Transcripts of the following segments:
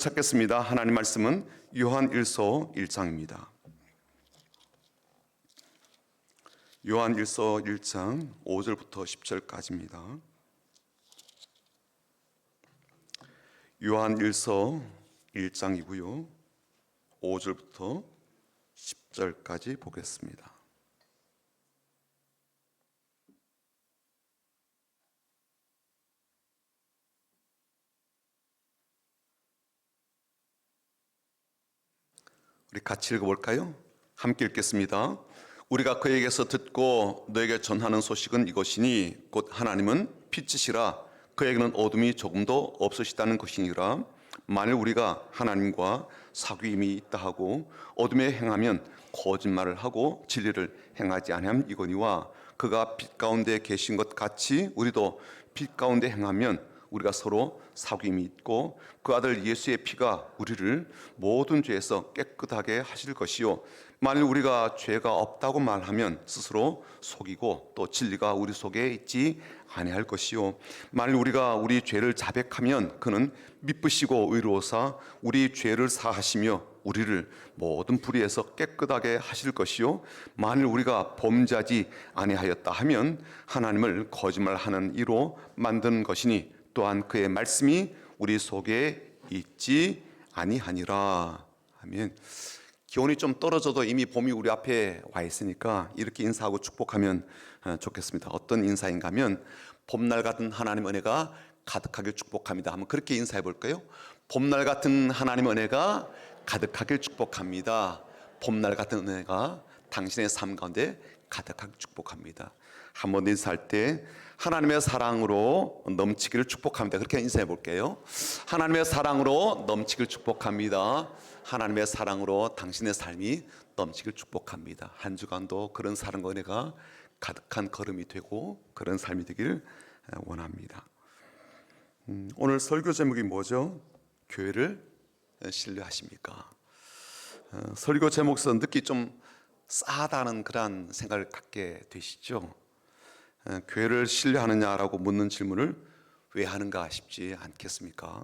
찾겠습니다. 하나님 말씀은 요한일서 1장입니다. 요한일서 1장 5절부터 10절까지입니다. 요한일서 1장이고요. 5절부터 10절까지 보겠습니다. 우리 같이 읽어볼까요? 함께 읽겠습니다. 우리가 그에게서 듣고 너에게 전하는 소식은 이것이니 곧 하나님은 빛이시라 그에게는 어둠이 조금도 없으시다는 것이니라. 만일 우리가 하나님과 사귐이 있다 하고 어둠에 행하면 거짓말을 하고 진리를 행하지 아니함 이거니와 그가 빛 가운데 계신 것 같이 우리도 빛 가운데 행하면 우리가 서로 사귐이 있고 그 아들 예수의 피가 우리를 모든 죄에서 깨끗하게 하실 것이요 만일 우리가 죄가 없다고 말하면 스스로 속이고 또 진리가 우리 속에 있지 아니할 것이요 만일 우리가 우리 죄를 자백하면 그는 미쁘시고 의로우사 우리 죄를 사하시며 우리를 모든 불의에서 깨끗하게 하실 것이요 만일 우리가 범죄하지 아니하였다 하면 하나님을 거짓말하는 이로 만드는 것이니 또한 그의 말씀이 우리 속에 있지 아니하니라. 아멘. 기온이 좀 떨어져도 이미 봄이 우리 앞에 와 있으니까 이렇게 인사하고 축복하면 좋겠습니다. 어떤 인사인가 하면 봄날 같은 하나님 은혜가 가득하길 축복합니다 하면 그렇게 인사해 볼까요? 봄날 같은 하나님 은혜가 가득하길 축복합니다. 봄날 같은 은혜가 당신의 삶 가운데 가득하게 축복합니다. 한 번 인사할 때 하나님의 사랑으로 넘치기를 축복합니다. 그렇게 인사해 볼게요. 하나님의 사랑으로 넘치기를 축복합니다. 하나님의 사랑으로 당신의 삶이 넘치기를 축복합니다. 한 주간도 그런 사랑과 은혜가 가득한 걸음이 되고 그런 삶이 되기를 원합니다. 오늘 설교 제목이 뭐죠? 교회를 신뢰하십니까? 설교 제목에서 듣기 좀 싸하다는 그런 생각을 갖게 되시죠? 교회를 신뢰하느냐라고 묻는 질문을 왜 하는가 싶지 않겠습니까?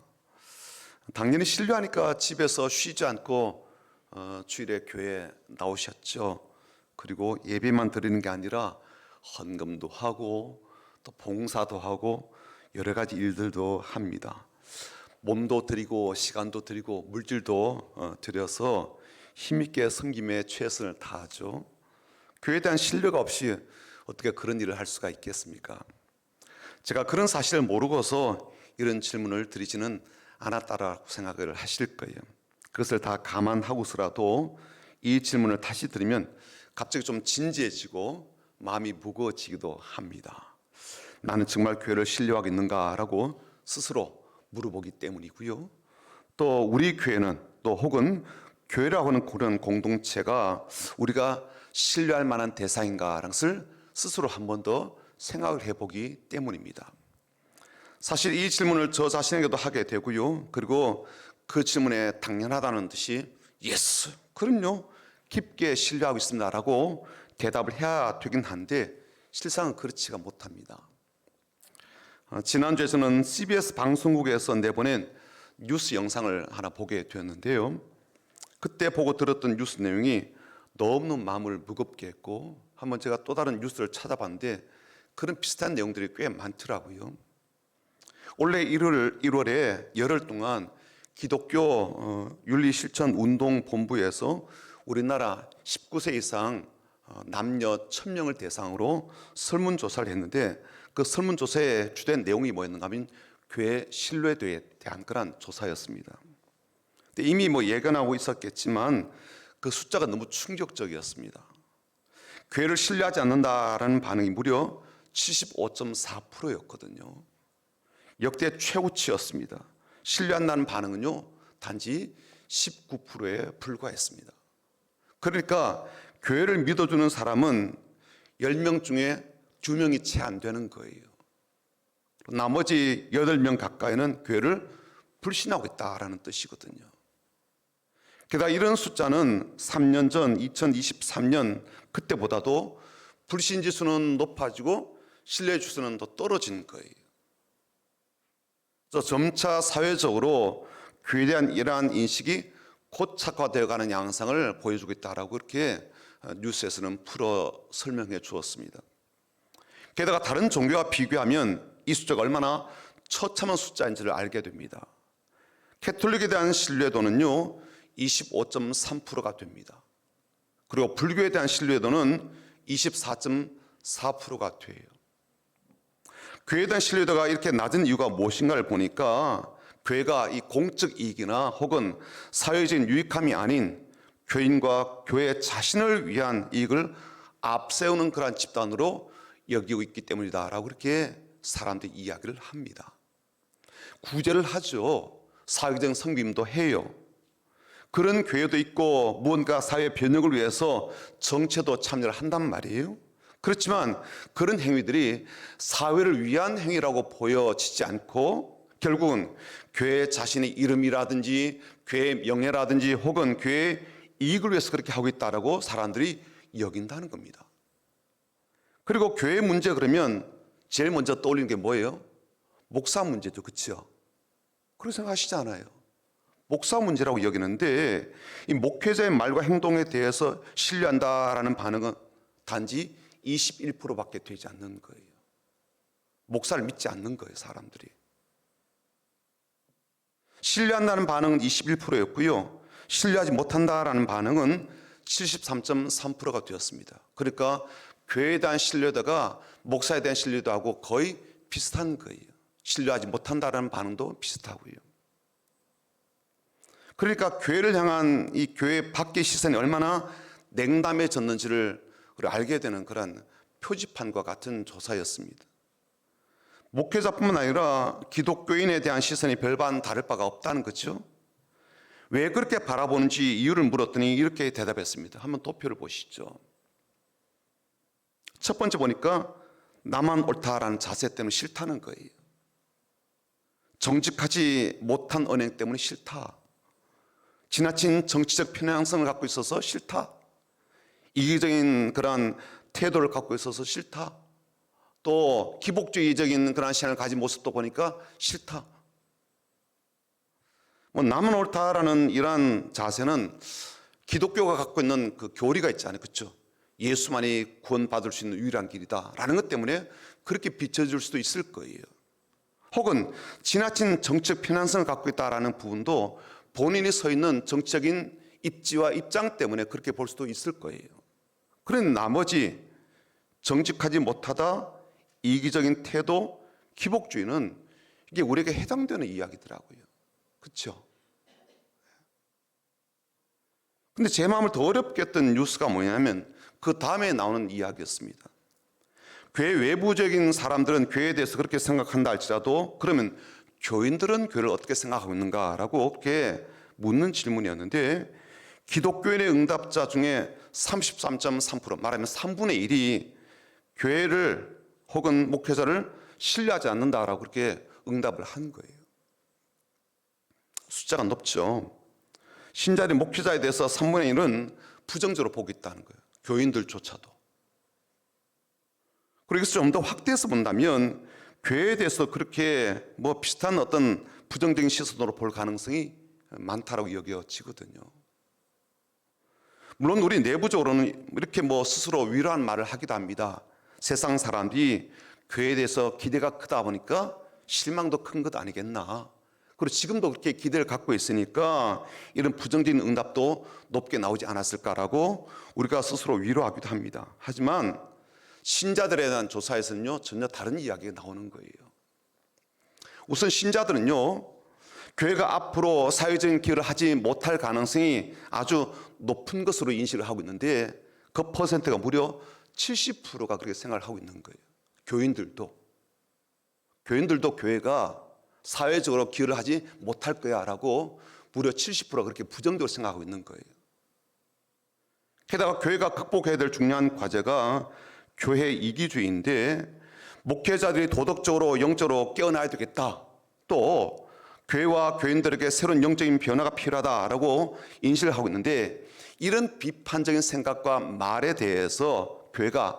당연히 신뢰하니까 집에서 쉬지 않고 주일에 교회에 나오셨죠. 그리고 예배만 드리는 게 아니라 헌금도 하고 또 봉사도 하고 여러 가지 일들도 합니다. 몸도 드리고 시간도 드리고 물질도 드려서 힘있게 섬김에 최선을 다하죠. 교회에 대한 신뢰가 없이 어떻게 그런 일을 할 수가 있겠습니까? 제가 그런 사실을 모르고서 이런 질문을 드리지는 않았다라고 생각을 하실 거예요. 그것을 다 감안하고서라도 이 질문을 다시 드리면 갑자기 좀 진지해지고 마음이 무거워지기도 합니다. 나는 정말 교회를 신뢰하고 있는가라고 스스로 물어보기 때문이고요. 또 우리 교회는 또 혹은 교회라고 하는 그런 공동체가 우리가 신뢰할 만한 대상인가라는 것을 스스로 한 번 더 생각을 해보기 때문입니다. 사실 이 질문을 저 자신에게도 하게 되고요. 그리고 그 질문에 당연하다는 듯이 예스, 그럼요, 깊게 신뢰하고 있습니다라고 대답을 해야 되긴 한데 실상은 그렇지가 못합니다. 지난주에 저는 CBS 방송국에서 내보낸 뉴스 영상을 하나 보게 되었는데요. 그때 보고 들었던 뉴스 내용이 너무너무 마음을 무겁게 했고 한번 제가 또 다른 뉴스를 찾아봤는데 그런 비슷한 내용들이 꽤 많더라고요. 올해 1월에 열흘 동안 기독교 윤리실천운동본부에서 우리나라 19세 이상 남녀 1000명을 대상으로 설문조사를 했는데 그 설문조사의 주된 내용이 뭐였는가 하면 교회 신뢰도에 대한 그런 조사였습니다. 근데 이미 예견하고 있었겠지만 그 숫자가 너무 충격적이었습니다. 교회를 신뢰하지 않는다라는 반응이 무려 75.4%였거든요. 역대 최고치였습니다. 신뢰한다는 반응은요, 단지 19%에 불과했습니다. 그러니까 교회를 믿어주는 사람은 10명 중에 2명이 채 안 되는 거예요. 나머지 8명 가까이는 교회를 불신하고 있다라는 뜻이거든요. 게다가 이런 숫자는 3년 전 2023년 그때보다도 불신 지수는 높아지고 신뢰 지수는 더 떨어진 거예요. 그래서 점차 사회적으로 교회에 대한 이러한 인식이 고착화되어가는 양상을 보여주고 있다라고 이렇게 뉴스에서는 풀어 설명해 주었습니다. 게다가 다른 종교와 비교하면 이 숫자가 얼마나 처참한 숫자인지를 알게 됩니다. 캐톨릭에 대한 신뢰도는요 25.3%가 됩니다. 그리고 불교에 대한 신뢰도는 24.4%가 돼요. 교회에 대한 신뢰도가 이렇게 낮은 이유가 무엇인가를 보니까 교회가 이 공적 이익이나 혹은 사회적인 유익함이 아닌 교인과 교회 자신을 위한 이익을 앞세우는 그러한 집단으로 여기고 있기 때문이다라고 그렇게 사람들이 이야기를 합니다. 구제를 하죠. 사회적 성김도 해요. 그런 교회도 있고 무언가 사회 변혁을 위해서 정치에도 참여를 한단 말이에요. 그렇지만 그런 행위들이 사회를 위한 행위라고 보여지지 않고 결국은 교회 자신의 이름이라든지 교회의 명예라든지 혹은 교회의 이익을 위해서 그렇게 하고 있다라고 사람들이 여긴다는 겁니다. 그리고 교회 문제 그러면 제일 먼저 떠올리는 게 뭐예요? 목사 문제죠. 그렇죠? 그렇게 생각하시지 않아요? 목사 문제라고 여기는데 이 목회자의 말과 행동에 대해서 신뢰한다라는 반응은 단지 21%밖에 되지 않는 거예요. 목사를 믿지 않는 거예요, 사람들이. 신뢰한다는 반응은 21%였고요. 신뢰하지 못한다라는 반응은 73.3%가 되었습니다. 그러니까 교회에 대한 신뢰도가 목사에 대한 신뢰도하고 거의 비슷한 거예요. 신뢰하지 못한다라는 반응도 비슷하고요. 그러니까 교회를 향한 이 교회 밖의 시선이 얼마나 냉담해졌는지를 알게 되는 그런 표지판과 같은 조사였습니다. 목회자뿐만 아니라 기독교인에 대한 시선이 별반 다를 바가 없다는 거죠. 왜 그렇게 바라보는지 이유를 물었더니 이렇게 대답했습니다. 한번 도표를 보시죠. 첫 번째 보니까 나만 옳다라는 자세 때문에 싫다는 거예요. 정직하지 못한 언행 때문에 싫다. 지나친 정치적 편향성을 갖고 있어서 싫다. 이기적인 그러한 태도를 갖고 있어서 싫다. 또 기복주의적인 그런 시간을 가진 모습도 보니까 싫다. 나만 옳다라는 이러한 자세는 기독교가 갖고 있는 그 교리가 있잖아요. 그렇죠? 예수만이 구원받을 수 있는 유일한 길이다라는 것 때문에 그렇게 비춰질 수도 있을 거예요. 혹은 지나친 정치적 편향성을 갖고 있다라는 부분도 본인이 서 있는 정치적인 입지와 입장 때문에 그렇게 볼 수도 있을 거예요. 그런 나머지 정직하지 못하다, 이기적인 태도, 기복주의는 이게 우리에게 해당되는 이야기더라고요. 그렇죠? 근데 제 마음을 더 어렵게 했던 뉴스가 뭐냐면 그 다음에 나오는 이야기였습니다. 교회 외부적인 사람들은 교회에 대해서 그렇게 생각한다 할지라도 그러면 교인들은 교회를 어떻게 생각하고 있는가라고 그렇게 묻는 질문이었는데 기독교인의 응답자 중에 33.3% 말하면 3분의 1이 교회를 혹은 목회자를 신뢰하지 않는다라고 그렇게 응답을 한 거예요. 숫자가 높죠. 신자들이 목회자에 대해서 3분의 1은 부정적으로 보고 있다는 거예요. 교인들조차도. 그리고 이것을 좀 더 확대해서 본다면 교회에 대해서 그렇게 비슷한 어떤 부정적인 시선으로 볼 가능성이 많다라고 여겨지거든요. 물론 우리 내부적으로는 이렇게 스스로 위로한 말을 하기도 합니다. 세상 사람들이 교회에 대해서 기대가 크다 보니까 실망도 큰 것 아니겠나. 그리고 지금도 그렇게 기대를 갖고 있으니까 이런 부정적인 응답도 높게 나오지 않았을까라고 우리가 스스로 위로하기도 합니다. 하지만 신자들에 대한 조사에서는요 전혀 다른 이야기가 나오는 거예요. 우선 신자들은요 교회가 앞으로 사회적인 기여를 하지 못할 가능성이 아주 높은 것으로 인식을 하고 있는데 그 퍼센트가 무려 70%가 그렇게 생각을 하고 있는 거예요. 교인들도 교회가 사회적으로 기여를 하지 못할 거야 라고 무려 70%가 그렇게 부정적으로 생각하고 있는 거예요. 게다가 교회가 극복해야 될 중요한 과제가 교회 이기주의인데 목회자들이 도덕적으로 영적으로 깨어나야 되겠다. 또 교회와 교인들에게 새로운 영적인 변화가 필요하다라고 인식을 하고 있는데 이런 비판적인 생각과 말에 대해서 교회가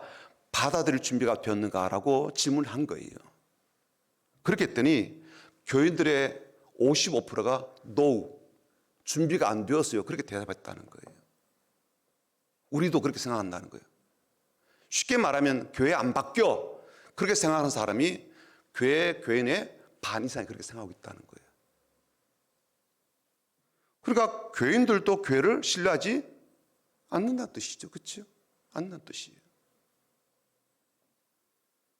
받아들일 준비가 되었는가라고 질문을 한 거예요. 그렇게 했더니 교인들의 55%가 no, 준비가 안 되었어요. 그렇게 대답했다는 거예요. 우리도 그렇게 생각한다는 거예요. 쉽게 말하면 교회 안 바뀌어, 그렇게 생각하는 사람이 교인의 반 이상이 그렇게 생각하고 있다는 거예요. 그러니까 교인들도 교회를 신뢰하지 않는다는 뜻이죠. 그렇죠? 않는다는 뜻이에요.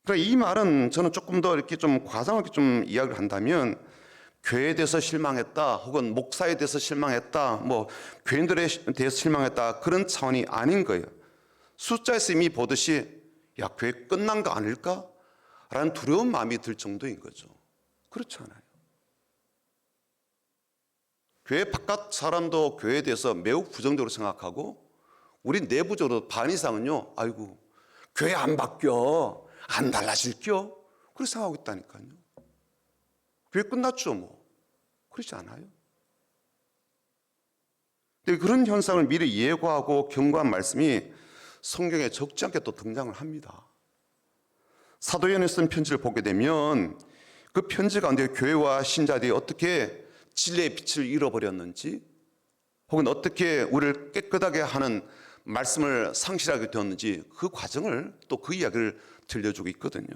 그러니까 이 말은 저는 조금 더 이렇게 좀 과장하게 좀 이야기를 한다면, 교회에 대해서 실망했다, 혹은 목사에 대해서 실망했다, 뭐 교인들에 대해서 실망했다, 그런 차원이 아닌 거예요. 숫자에서 이미 보듯이 야, 교회 끝난 거 아닐까? 라는 두려운 마음이 들 정도인 거죠. 그렇지 않아요. 교회 바깥 사람도 교회에 대해서 매우 부정적으로 생각하고, 우리 내부적으로 반 이상은요, 아이고 교회 안 바뀌어, 안 달라질겨, 그렇게 생각하고 있다니까요. 교회 끝났죠 뭐. 그렇지 않아요. 근데 그런 현상을 미리 예고하고 경고한 말씀이 성경에 적지 않게 또 등장을 합니다. 사도 요한이 쓴 편지를 보게 되면 그 편지 가운데 교회와 신자들이 어떻게 진리의 빛을 잃어버렸는지, 혹은 어떻게 우리를 깨끗하게 하는 말씀을 상실하게 되었는지, 그 과정을, 또 그 이야기를 들려주고 있거든요.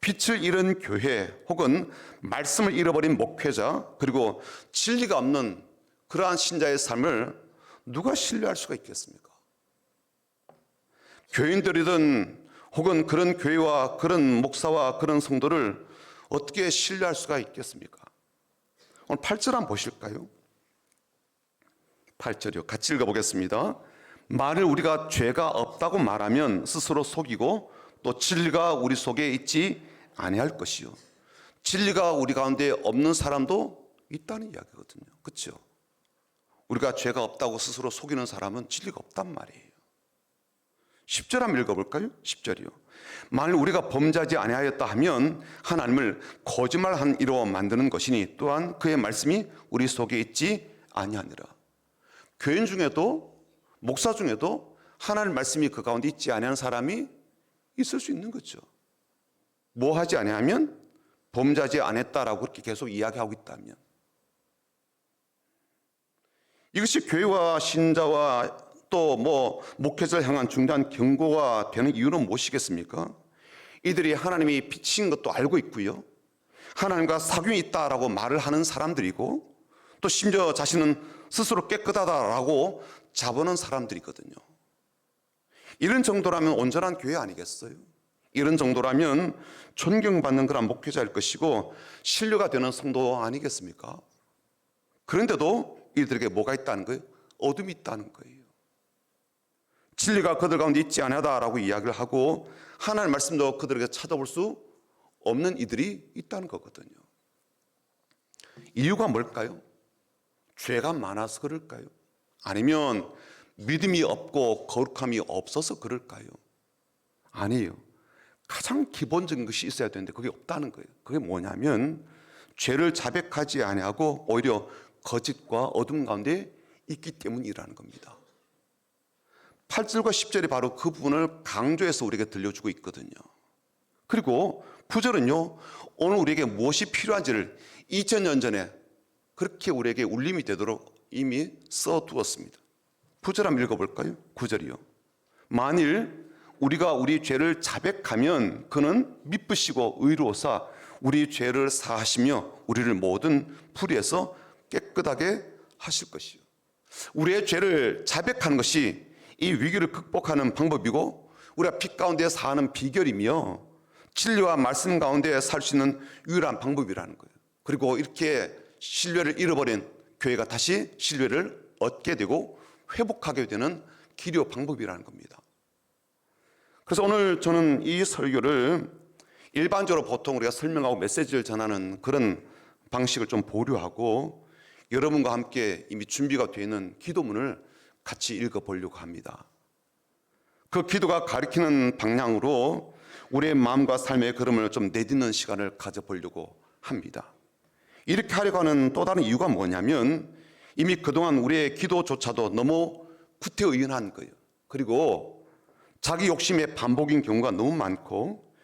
빛을 잃은 교회, 혹은 말씀을 잃어버린 목회자, 그리고 진리가 없는 그러한 신자의 삶을 누가 신뢰할 수가 있겠습니까? 교인들이든 혹은 그런 교회와 그런 목사와 그런 성도를 어떻게 신뢰할 수가 있겠습니까? 오늘 8절 한번 보실까요? 8절이요. 같이 읽어보겠습니다. 만일 우리가 죄가 없다고 말하면 스스로 속이고 또 진리가 우리 속에 있지 아니할 것이요. 진리가 우리 가운데 없는 사람도 있다는 이야기거든요. 그렇죠? 우리가 죄가 없다고 스스로 속이는 사람은 진리가 없단 말이에요. 10절 한번 읽어볼까요? 10절이요. 만일 우리가 범죄하지 아니하였다 하면 하나님을 거짓말한 이로 만드는 것이니 또한 그의 말씀이 우리 속에 있지 아니하니라. 교인 중에도 목사 중에도 하나님 말씀이 그 가운데 있지 아니하는 사람이 있을 수 있는 거죠. 뭐 하지 아니하면? 범죄하지 않았다라고 그렇게 계속 이야기하고 있다면. 이것이 교회와 신자와 또 뭐 목회자를 향한 중대한 경고가 되는 이유는 무엇이겠습니까? 이들이 하나님이 빛인 것도 알고 있고요, 하나님과 사귐이 있다라고 말을 하는 사람들이고, 또 심지어 자신은 스스로 깨끗하다라고 자부하는 사람들이거든요. 이런 정도라면 온전한 교회 아니겠어요? 이런 정도라면 존경받는 그런 목회자일 것이고 신뢰가 되는 성도 아니겠습니까? 그런데도 이들에게 뭐가 있다는 거예요? 어둠이 있다는 거예요. 진리가 그들 가운데 있지 않다라고 이야기를 하고 하나님의 말씀도 그들에게 찾아볼 수 없는 이들이 있다는 거거든요. 이유가 뭘까요? 죄가 많아서 그럴까요? 아니면 믿음이 없고 거룩함이 없어서 그럴까요? 아니에요. 가장 기본적인 것이 있어야 되는데 그게 없다는 거예요. 그게 뭐냐면 죄를 자백하지 아니하고 오히려 거짓과 어둠 가운데 있기 때문이라는 겁니다. 8절과 10절이 바로 그 부분을 강조해서 우리에게 들려주고 있거든요. 그리고 9절은요, 오늘 우리에게 무엇이 필요한지를 2000년 전에 그렇게 우리에게 울림이 되도록 이미 써두었습니다. 9절 한번 읽어볼까요? 9절이요. 만일 우리가 우리 죄를 자백하면 그는 미쁘시고 의로우사 우리 죄를 사하시며 우리를 모든 불의에서 깨끗하게 하실 것이요. 우리의 죄를 자백하는 것이 이 위기를 극복하는 방법이고 우리가 빛 가운데 사는 비결이며 진리와 말씀 가운데 살 수 있는 유일한 방법이라는 거예요. 그리고 이렇게 신뢰를 잃어버린 교회가 다시 신뢰를 얻게 되고 회복하게 되는 기료 방법이라는 겁니다. 그래서 오늘 저는 이 설교를 일반적으로 보통 우리가 설명하고 메시지를 전하는 그런 방식을 좀 보류하고 여러분과 함께 이미 준비가 되어 있는 기도문을 같이 읽어보려고 합니다. 그 기도가 가리키는 방향으로 우리의 마음과 삶의 걸음을 좀 내딛는 시간을 가져보려고 합니다. 이렇게 하려고 하는 또 다른 이유가 뭐냐면 이미 그동안 우리의 기도조차도 너무 구태의연한 거예요. 그리고 자기 욕심의 반복인 경우가 너무 많고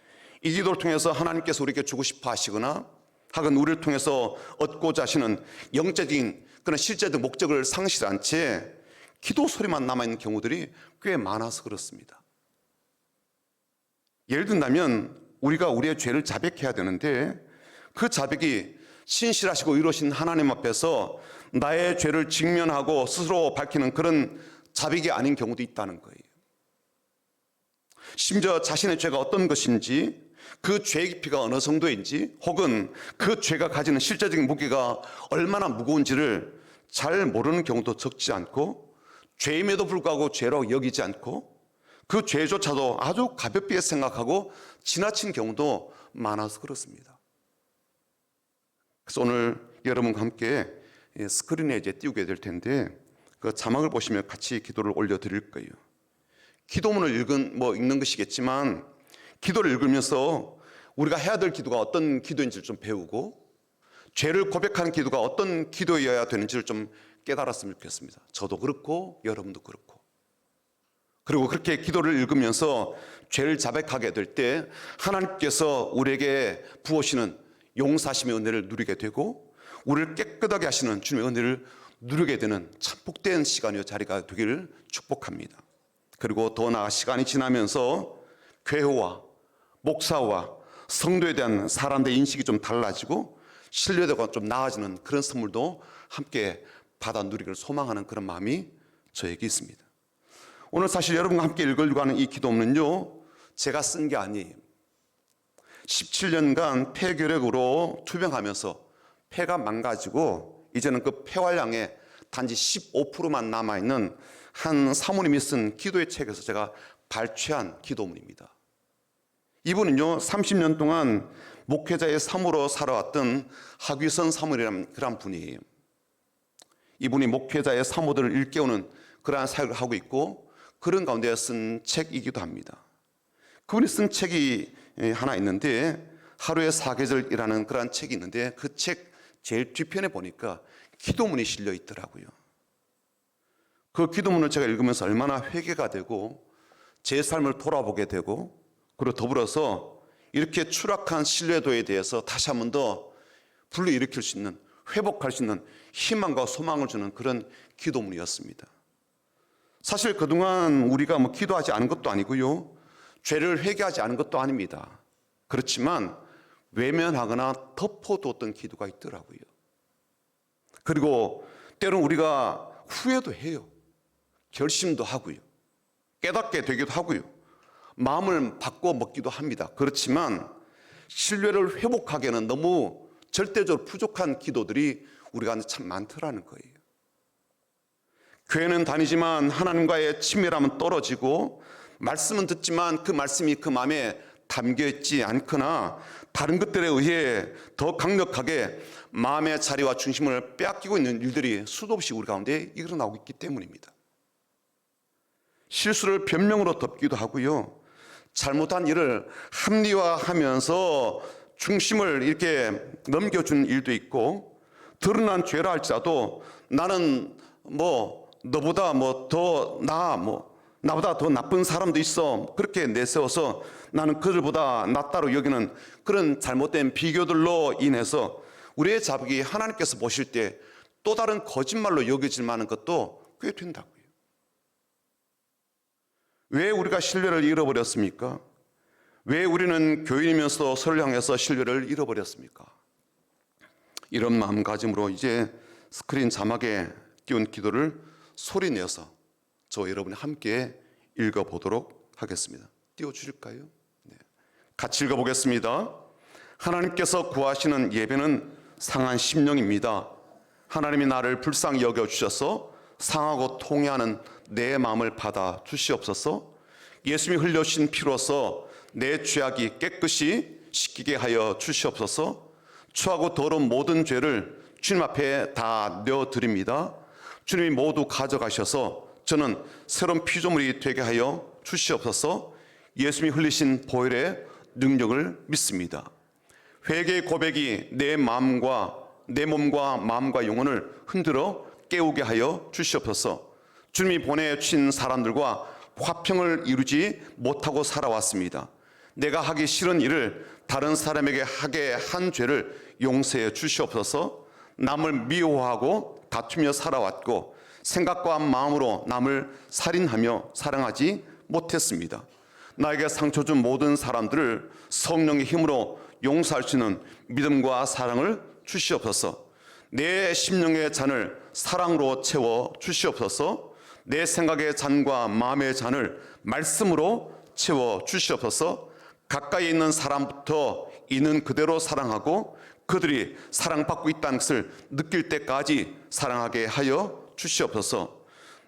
이 기도를 통해서 하나님께서 우리에게 주고 싶어 하시거나 하건 우리를 통해서 얻고자 하시는 영적인 그런 실제적 목적을 상실한 채 기도 소리만 남아있는 경우들이 꽤 많아서 그렇습니다. 예를 든다면 우리가 우리의 죄를 자백해야 되는데 그 자백이 신실하시고 의로우신 하나님 앞에서 나의 죄를 직면하고 스스로 밝히는 그런 자백이 아닌 경우도 있다는 거예요. 심지어 자신의 죄가 어떤 것인지, 그 죄의 깊이가 어느 정도인지, 혹은 그 죄가 가지는 실제적인 무게가 얼마나 무거운지를 잘 모르는 경우도 적지 않고, 죄임에도 불구하고 죄로 여기지 않고 그 죄조차도 아주 가볍게 생각하고 지나친 경우도 많아서 그렇습니다. 그래서 오늘 여러분과 함께 스크린에 이제 띄우게 될 텐데 그 자막을 보시면 같이 기도를 올려드릴 거예요. 기도문을 읽는 것이겠지만 기도를 읽으면서 우리가 해야 될 기도가 어떤 기도인지를 좀 배우고 죄를 고백하는 기도가 어떤 기도여야 되는지를 좀 깨달았으면 좋겠습니다. 저도 그렇고 여러분도 그렇고. 그리고 그렇게 기도를 읽으면서 죄를 자백하게 될 때 하나님께서 우리에게 부으시는 용서하심의 은혜를 누리게 되고 우리를 깨끗하게 하시는 주님의 은혜를 누리게 되는 참 복된 시간이요 자리가 되기를 축복합니다. 그리고 더 나아 시간이 지나면서 교회와 목사와 성도에 대한 사람들의 인식이 좀 달라지고 신뢰도가 좀 나아지는 그런 선물도 함께 받아 누리기를 소망하는 그런 마음이 저에게 있습니다. 오늘 사실 여러분과 함께 읽으려고 하는 이 기도문은요, 제가 쓴 게 아니에요. 17년간 폐결핵으로 투병하면서 폐가 망가지고 이제는 그 폐활량의 단지 15%만 남아있는 한 사모님이 쓴 기도의 책에서 제가 발췌한 기도문입니다. 이분은요 30년 동안 목회자의 사모로 살아왔던 하귀선 사모님이라는 그런 분이에요. 이분이 목회자의 사모들을 일깨우는 그러한 사역을 하고 있고 그런 가운데 쓴 책이기도 합니다. 그분이 쓴 책이 하나 있는데 하루의 사계절이라는 그런 책이 있는데 그 책 제일 뒤편에 보니까 기도문이 실려 있더라고요. 그 기도문을 제가 읽으면서 얼마나 회개가 되고 제 삶을 돌아보게 되고 그리고 더불어서 이렇게 추락한 신뢰도에 대해서 다시 한 번 더 불러일으킬 수 있는 회복할 수 있는 희망과 소망을 주는 그런 기도문이었습니다. 사실 그동안 우리가 기도하지 않은 것도 아니고요. 죄를 회개하지 않은 것도 아닙니다. 그렇지만 외면하거나 덮어두었던 기도가 있더라고요. 그리고 때로는 우리가 후회도 해요. 결심도 하고요. 깨닫게 되기도 하고요. 마음을 바꿔 먹기도 합니다. 그렇지만 신뢰를 회복하기에는 너무 절대적으로 부족한 기도들이 우리가 참 많더라는 거예요. 교회는 다니지만 하나님과의 친밀함은 떨어지고 말씀은 듣지만 그 말씀이 그 마음에 담겨있지 않거나 다른 것들에 의해 더 강력하게 마음의 자리와 중심을 빼앗기고 있는 일들이 수도 없이 우리 가운데 일어나고 있기 때문입니다. 실수를 변명으로 덮기도 하고요. 잘못한 일을 합리화하면서 중심을 이렇게 넘겨주는 일도 있고 드러난 죄라 할지라도 나는 너보다 더 나아 나보다 더 나쁜 사람도 있어 그렇게 내세워서 나는 그들보다 낫다로 여기는 그런 잘못된 비교들로 인해서 우리의 자백이 하나님께서 보실 때 또 다른 거짓말로 여겨질 만한 것도 꽤 된다고요. 왜 우리가 신뢰를 잃어버렸습니까? 왜 우리는 교인이면서 서로를 향해서 신뢰를 잃어버렸습니까? 이런 마음가짐으로 이제 스크린 자막에 띄운 기도를 소리내서 저와 여러분이 함께 읽어보도록 하겠습니다. 띄워주실까요? 네. 같이 읽어보겠습니다. 하나님께서 구하시는 예배는 상한 심령입니다. 하나님이 나를 불쌍히 여겨주셔서 상하고 통회하는 내 마음을 받아 주시옵소서. 예수님이 흘려주신 피로서 내 죄악이 깨끗이 씻기게 하여 주시옵소서. 추하고 더러운 모든 죄를 주님 앞에 다 내어드립니다. 주님이 모두 가져가셔서 저는 새로운 피조물이 되게 하여 주시옵소서. 예수님이 흘리신 보혈의 능력을 믿습니다. 회개의 고백이 내 몸과 마음과 영혼을 흔들어 깨우게 하여 주시옵소서. 주님이 보내주신 사람들과 화평을 이루지 못하고 살아왔습니다. 내가 하기 싫은 일을 다른 사람에게 하게 한 죄를 용서해 주시옵소서. 남을 미워하고 다투며 살아왔고 생각과 마음으로 남을 살인하며 사랑하지 못했습니다. 나에게 상처 준 모든 사람들을 성령의 힘으로 용서할 수 있는 믿음과 사랑을 주시옵소서. 내 심령의 잔을 사랑으로 채워 주시옵소서. 내 생각의 잔과 마음의 잔을 말씀으로 채워 주시옵소서. 가까이 있는 사람부터 있는 그대로 사랑하고 그들이 사랑받고 있다는 것을 느낄 때까지 사랑하게 하여 주시옵소서.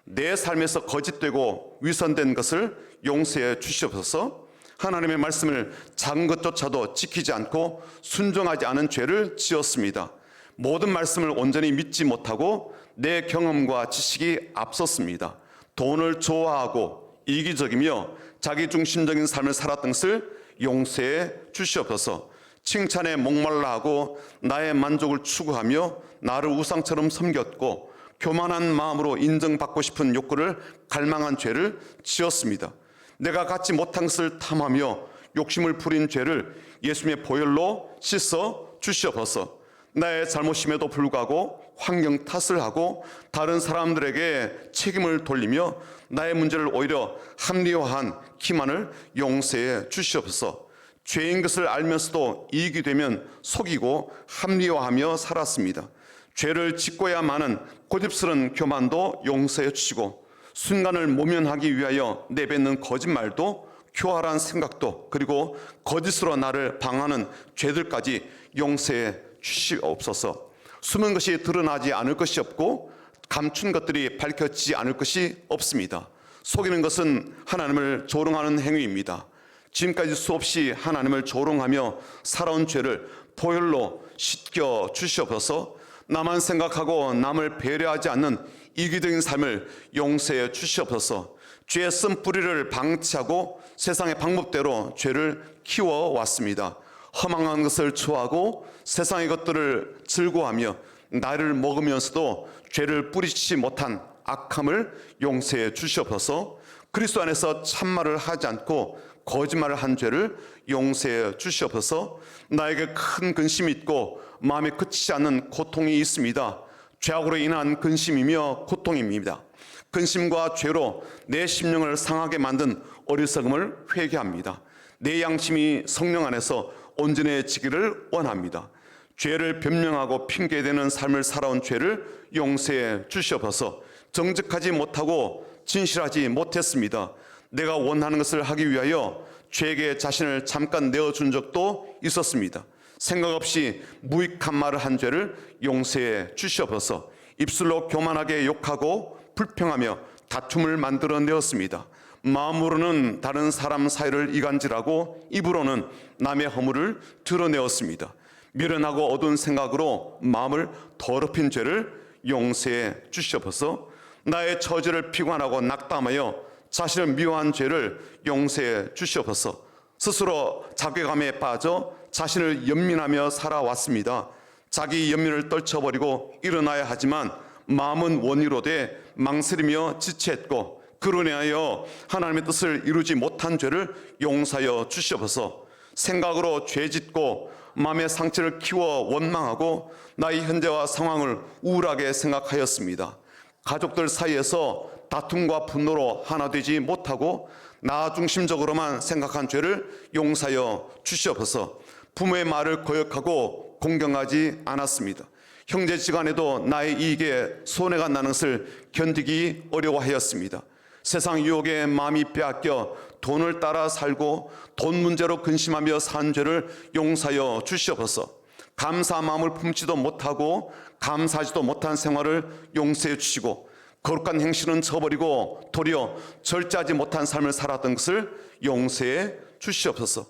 내 삶에서 거짓되고 위선된 것을 용서해 주시옵소서. 하나님의 말씀을 작은 것조차도 지키지 않고 순종하지 않은 죄를 지었습니다. 모든 말씀을 온전히 믿지 못하고 내 경험과 지식이 앞섰습니다. 돈을 좋아하고 이기적이며 자기중심적인 삶을 살았던 것을 용서해 주시옵소서. 칭찬에 목말라 하고 나의 만족을 추구하며 나를 우상처럼 섬겼고 교만한 마음으로 인정받고 싶은 욕구를 갈망한 죄를 지었습니다. 내가 갖지 못한 것을 탐하며 욕심을 부린 죄를 예수님의 보혈로 씻어 주시옵소서. 나의 잘못임에도 불구하고 환경 탓을 하고 다른 사람들에게 책임을 돌리며 나의 문제를 오히려 합리화한 기만을 용서해 주시옵소서. 죄인 것을 알면서도 이익이 되면 속이고 합리화하며 살았습니다. 죄를 짓고야만은 고집스런 교만도 용서해 주시고 순간을 모면하기 위하여 내뱉는 거짓말도 교활한 생각도 그리고 거짓으로 나를 방하는 죄들까지 용서해 주시옵소서. 숨은 것이 드러나지 않을 것이 없고 감춘 것들이 밝혀지지 않을 것이 없습니다. 속이는 것은 하나님을 조롱하는 행위입니다. 지금까지 수없이 하나님을 조롱하며 살아온 죄를 보혈로 씻겨 주시옵소서. 나만 생각하고 남을 배려하지 않는 이기적인 삶을 용서해 주시옵소서. 죄의 쓴뿌리를 방치하고 세상의 방법대로 죄를 키워왔습니다. 허망한 것을 좋아하고 세상의 것들을 즐거워하며 나를 먹으면서도 죄를 뿌리치지 못한 악함을 용서해 주시옵소서. 그리스도 안에서 참말을 하지 않고 거짓말을 한 죄를 용서해 주시옵소서. 나에게 큰 근심이 있고 마음에 그치지 않는 고통이 있습니다. 죄악으로 인한 근심이며 고통입니다. 근심과 죄로 내 심령을 상하게 만든 어리석음을 회개합니다. 내 양심이 성령 안에서 온전해지기를 원합니다. 죄를 변명하고 핑계대는 삶을 살아온 죄를 용서해 주시옵소서. 정직하지 못하고 진실하지 못했습니다. 내가 원하는 것을 하기 위하여 죄에게 자신을 잠깐 내어준 적도 있었습니다. 생각 없이 무익한 말을 한 죄를 용서해 주시옵소서. 입술로 교만하게 욕하고 불평하며 다툼을 만들어내었습니다. 마음으로는 다른 사람 사이를 이간질하고 입으로는 남의 허물을 드러내었습니다. 미련하고 어두운 생각으로 마음을 더럽힌 죄를 용서해 주시옵소서. 나의 처지를 비관하고 낙담하여 자신을 미워한 죄를 용서해 주시옵소서. 스스로 자괴감에 빠져 자신을 연민하며 살아왔습니다. 자기 연민을 떨쳐버리고 일어나야 하지만 마음은 원위로 돼 망설이며 지체했고 그로 인하여 하나님의 뜻을 이루지 못한 죄를 용서하여 주시옵소서. 생각으로 죄짓고 마음의 상처를 키워 원망하고 나의 현재와 상황을 우울하게 생각하였습니다. 가족들 사이에서 다툼과 분노로 하나 되지 못하고 나 중심적으로만 생각한 죄를 용서하여 주시옵소서. 부모의 말을 거역하고 공경하지 않았습니다. 형제지간에도 나의 이익에 손해가 나는 것을 견디기 어려워하였습니다. 세상 유혹에 마음이 빼앗겨 돈을 따라 살고 돈 문제로 근심하며 산 죄를 용서하여 주시옵소서. 감사한 마음을 품지도 못하고 감사하지도 못한 생활을 용서해 주시고 거룩한 행실은 저버리고 도리어 절제하지 못한 삶을 살았던 것을 용서해 주시옵소서.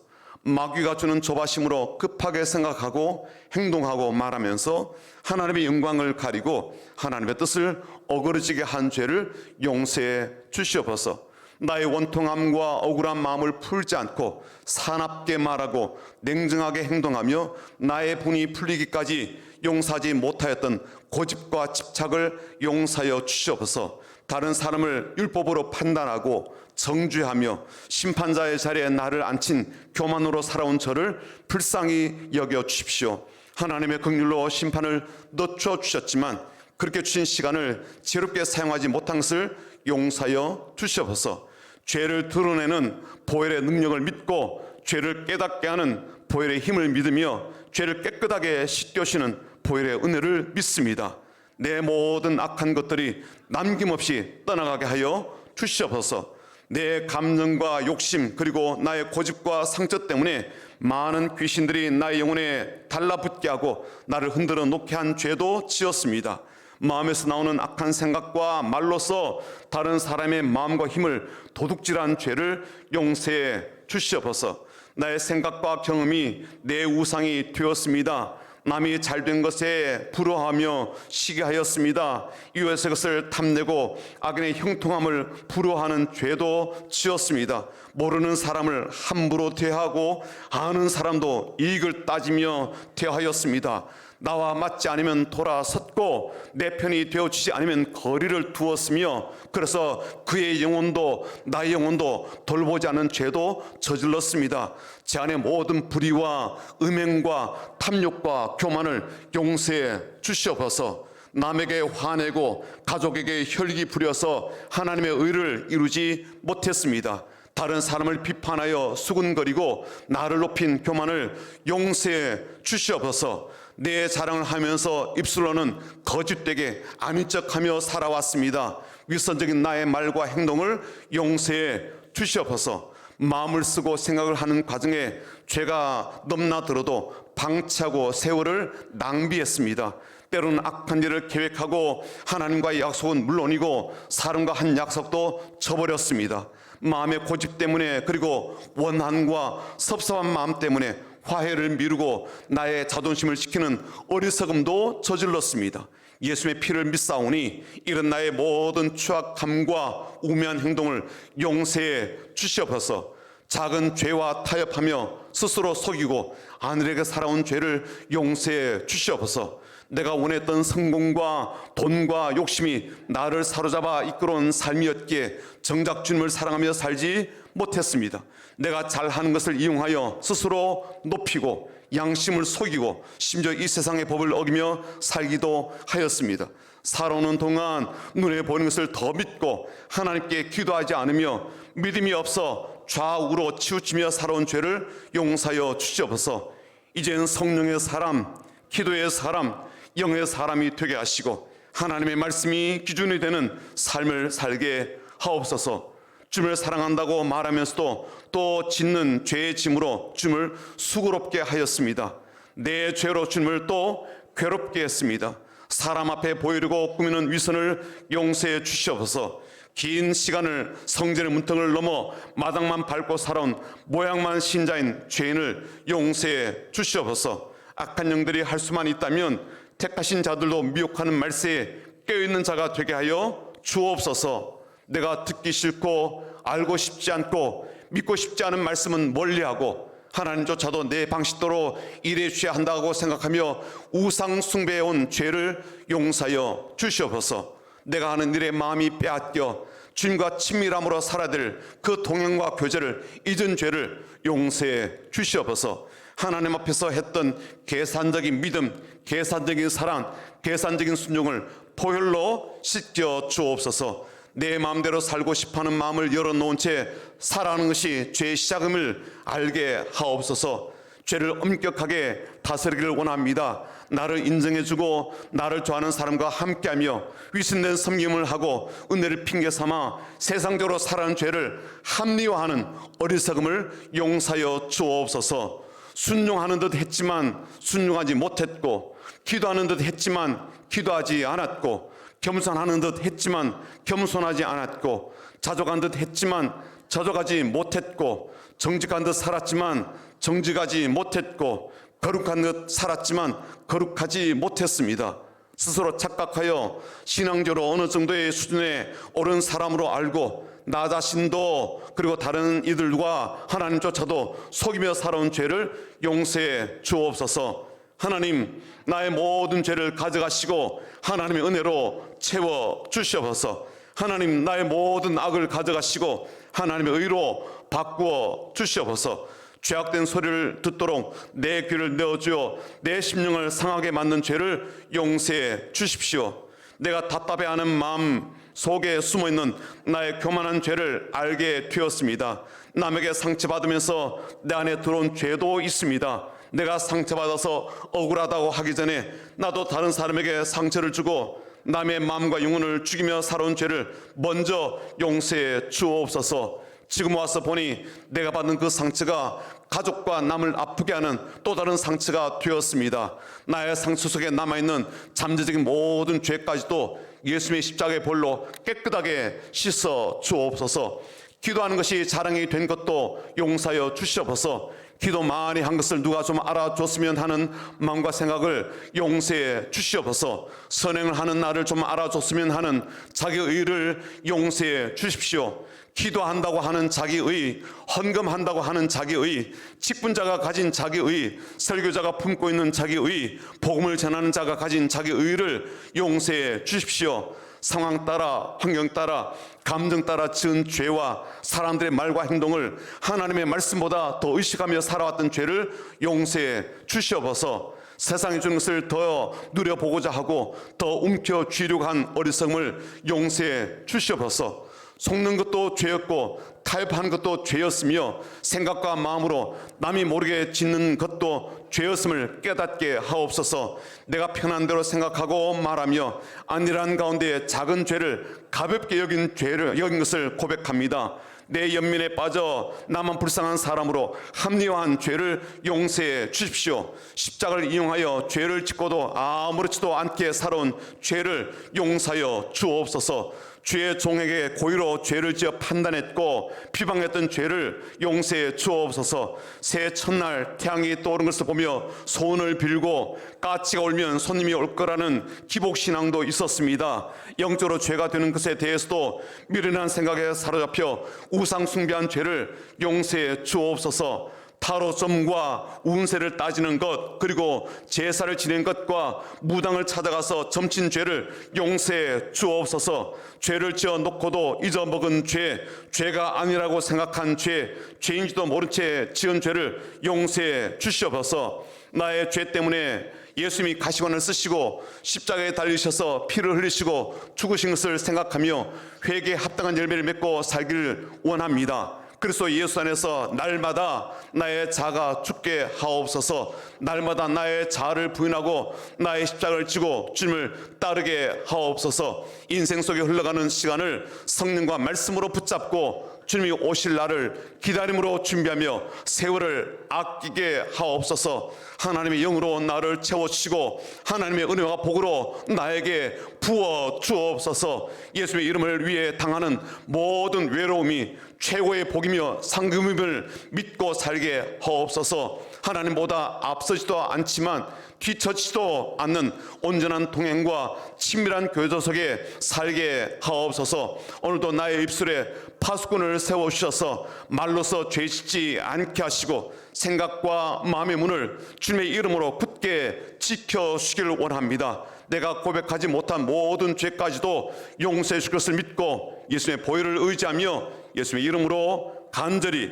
마귀가 주는 조바심으로 급하게 생각하고 행동하고 말하면서 하나님의 영광을 가리고 하나님의 뜻을 어그러지게 한 죄를 용서해 주시옵소서. 나의 원통함과 억울한 마음을 풀지 않고 사납게 말하고 냉정하게 행동하며 나의 분이 풀리기까지 용서하지 못하였던 고집과 집착을 용서하여 주시옵소서. 다른 사람을 율법으로 판단하고 정죄하며 심판자의 자리에 나를 앉힌 교만으로 살아온 저를 불쌍히 여겨 주십시오. 하나님의 긍휼로 심판을 늦춰 주셨지만 그렇게 주신 시간을 지혜롭게 사용하지 못한 것을 용서하여 주시옵소서. 죄를 드러내는 보혈의 능력을 믿고 죄를 깨닫게 하는 보혈의 힘을 믿으며 죄를 깨끗하게 씻겨주시는 보혈의 은혜를 믿습니다. 내 모든 악한 것들이 남김없이 떠나가게 하여 주시옵소서. 내 감정과 욕심 그리고 나의 고집과 상처 때문에 많은 귀신들이 나의 영혼에 달라붙게 하고 나를 흔들어 놓게 한 죄도 지었습니다. 마음에서 나오는 악한 생각과 말로서 다른 사람의 마음과 힘을 도둑질한 죄를 용서해 주시옵소서. 나의 생각과 경험이 내 우상이 되었습니다. 남이 잘된 것에 부러워하며 시기하였습니다. 이웃의 것을 탐내고 악인의 형통함을 부러워하는 죄도 지었습니다. 모르는 사람을 함부로 대하고 아는 사람도 이익을 따지며 대하였습니다. 나와 맞지 않으면 돌아섰고 내 편이 되어주지 않으면 거리를 두었으며 그래서 그의 영혼도 나의 영혼도 돌보지 않은 죄도 저질렀습니다. 제 안의 모든 불의와 음행과 탐욕과 교만을 용서해 주시옵소서. 남에게 화내고 가족에게 혈기 부려서 하나님의 의를 이루지 못했습니다. 다른 사람을 비판하여 수군거리고 나를 높인 교만을 용서해 주시옵소서. 내 자랑을 하면서 입술로는 거짓되게 아닌 척하며 살아왔습니다. 위선적인 나의 말과 행동을 용서해 주시옵소서. 마음을 쓰고 생각을 하는 과정에 죄가 넘나들어도 방치하고 세월을 낭비했습니다. 때로는 악한 일을 계획하고 하나님과의 약속은 물론이고 사람과 한 약속도 저버렸습니다. 마음의 고집 때문에 그리고 원한과 섭섭한 마음 때문에 화해를 미루고 나의 자존심을 지키는 어리석음도 저질렀습니다. 예수님의 피를 믿사오니 이런 나의 모든 추악함과 우매한 행동을 용서해 주시옵소서. 작은 죄와 타협하며 스스로 속이고 아들에게 살아온 죄를 용서해 주시옵소서. 내가 원했던 성공과 돈과 욕심이 나를 사로잡아 이끌어온 삶이었기에 정작 주님을 사랑하며 살지 못했습니다. 내가 잘하는 것을 이용하여 스스로 높이고 양심을 속이고 심지어 이 세상의 법을 어기며 살기도 하였습니다. 살아오는 동안 눈에 보이는 것을 더 믿고 하나님께 기도하지 않으며 믿음이 없어 좌우로 치우치며 살아온 죄를 용서하여 주시옵소서. 이제는 성령의 사람, 기도의 사람, 영의 사람이 되게 하시고 하나님의 말씀이 기준이 되는 삶을 살게 하옵소서. 주님을 사랑한다고 말하면서도 또 짓는 죄의 짐으로 주님을 수고롭게 하였습니다. 내 죄로 주님을 또 괴롭게 했습니다. 사람 앞에 보이려고 꾸미는 위선을 용서해 주시옵소서. 긴 시간을 성전의 문턱을 넘어 마당만 밟고 살아온 모양만 신자인 죄인을 용서해 주시옵소서. 악한 영들이 할 수만 있다면 택하신 자들도 미혹하는 말세에 깨어있는 자가 되게 하여 주옵소서. 내가 듣기 싫고 알고 싶지 않고 믿고 싶지 않은 말씀은 멀리하고 하나님조차도 내 방식대로 일해 주셔야 한다고 생각하며 우상 숭배해온 죄를 용서하여 주시옵소서. 내가 하는 일에 마음이 빼앗겨 주님과 친밀함으로 살아야 될 그 동행과 교제를 잊은 죄를 용서해 주시옵소서. 하나님 앞에서 했던 계산적인 믿음, 계산적인 사랑, 계산적인 순종을 보혈로 씻겨 주옵소서. 내 마음대로 살고 싶어하는 마음을 열어놓은 채 살아가는 것이 죄의 시작임을 알게 하옵소서. 죄를 엄격하게 다스리기를 원합니다. 나를 인정해주고 나를 좋아하는 사람과 함께하며 위선된 섬김을 하고 은혜를 핑계삼아 세상적으로 살아가는 죄를 합리화하는 어리석음을 용서하여 주옵소서. 순종하는 듯 했지만 순종하지 못했고 기도하는 듯 했지만 기도하지 않았고 겸손하는 듯 했지만 겸손하지 않았고 자족한 듯 했지만 자족하지 못했고 정직한 듯 살았지만 정직하지 못했고 거룩한 듯 살았지만 거룩하지 못했습니다. 스스로 착각하여 신앙적으로 어느 정도의 수준에 오른 사람으로 알고 나 자신도 그리고 다른 이들과 하나님조차도 속이며 살아온 죄를 용서해 주옵소서. 하나님, 나의 모든 죄를 가져가시고 하나님의 은혜로 채워 주시옵소서. 하나님, 나의 모든 악을 가져가시고 하나님의 의로 바꾸어 주시옵소서. 죄악된 소리를 듣도록 내 귀를 내어주어 내 심령을 상하게 만든 죄를 용서해 주십시오. 내가 답답해하는 마음 속에 숨어있는 나의 교만한 죄를 알게 되었습니다. 남에게 상처받으면서 내 안에 들어온 죄도 있습니다. 내가 상처받아서 억울하다고 하기 전에 나도 다른 사람에게 상처를 주고 남의 마음과 영혼을 죽이며 살아온 죄를 먼저 용서해 주옵소서. 지금 와서 보니 내가 받은 그 상처가 가족과 남을 아프게 하는 또 다른 상처가 되었습니다. 나의 상처 속에 남아있는 잠재적인 모든 죄까지도 예수님의 십자가의 볼로 깨끗하게 씻어 주옵소서. 기도하는 것이 자랑이 된 것도 용서하여 주시옵소서. 기도 많이 한 것을 누가 좀 알아줬으면 하는 마음과 생각을 용서해 주시옵소서. 선행을 하는 나를 좀 알아줬으면 하는 자기의 의를 용서해 주십시오. 기도한다고 하는 자기의, 헌금한다고 하는 자기의, 직분자가 가진 자기의, 설교자가 품고 있는 자기의, 복음을 전하는 자가 가진 자기의를 용서해 주십시오. 상황 따라, 환경 따라, 감정 따라 지은 죄와 사람들의 말과 행동을 하나님의 말씀보다 더 의식하며 살아왔던 죄를 용서해 주시옵소서. 세상이 주는 것을 더 누려보고자 하고 더 움켜쥐려고 한 어리석음을 용서해 주시옵소서. 속는 것도 죄였고 타협하는 것도 죄였으며 생각과 마음으로 남이 모르게 짓는 것도 죄였음을 깨닫게 하옵소서. 내가 편한 대로 생각하고 말하며 안일한 가운데 작은 죄를 가볍게 여긴 것을 고백합니다. 내 연민에 빠져 나만 불쌍한 사람으로 합리화한 죄를 용서해 주십시오. 십자가를 이용하여 죄를 짓고도 아무렇지도 않게 살아온 죄를 용서하여 주옵소서. 주의 종에게 고의로 죄를 지어 판단했고 비방했던 죄를 용서해 주옵소서. 새해 첫날 태양이 떠오른 것을 보며 소원을 빌고 까치가 울면 손님이 올 거라는 기복신앙도 있었습니다. 영적으로 죄가 되는 것에 대해서도 미련한 생각에 사로잡혀 우상 숭배한 죄를 용서해 주옵소서. 타로점과 운세를 따지는 것, 그리고 제사를 지낸 것과 무당을 찾아가서 점친 죄를 용서해 주옵소서. 죄를 지어 놓고도 잊어먹은 죄, 죄가 아니라고 생각한 죄, 죄인지도 모른 채 지은 죄를 용서해 주시옵소서. 나의 죄 때문에 예수님이 가시관을 쓰시고 십자가에 달리셔서 피를 흘리시고 죽으신 것을 생각하며 회개에 합당한 열매를 맺고 살기를 원합니다. 그래서 예수 안에서 날마다 나의 자가 죽게 하옵소서. 날마다 나의 자를 부인하고 나의 십자가를 지고 주님을 따르게 하옵소서. 인생 속에 흘러가는 시간을 성령과 말씀으로 붙잡고 주님이 오실 날을 기다림으로 준비하며 세월을 아끼게 하옵소서. 하나님의 영으로 나를 채워주시고 하나님의 은혜와 복으로 나에게 부어 주옵소서. 예수의 이름을 위해 당하는 모든 외로움이 최고의 복이며 상급임을 믿고 살게 하옵소서. 하나님보다 앞서지도 않지만 뒤처지도 않는 온전한 동행과 친밀한 교제 속에 살게 하옵소서. 오늘도 나의 입술에 파수꾼을 세워주셔서 말로서 죄 짓지 않게 하시고 생각과 마음의 문을 주님의 이름으로 굳게 지켜주시기를 원합니다. 내가 고백하지 못한 모든 죄까지도 용서해 줄 것을 믿고 예수님의 보혈을 의지하며 예수님의 이름으로 간절히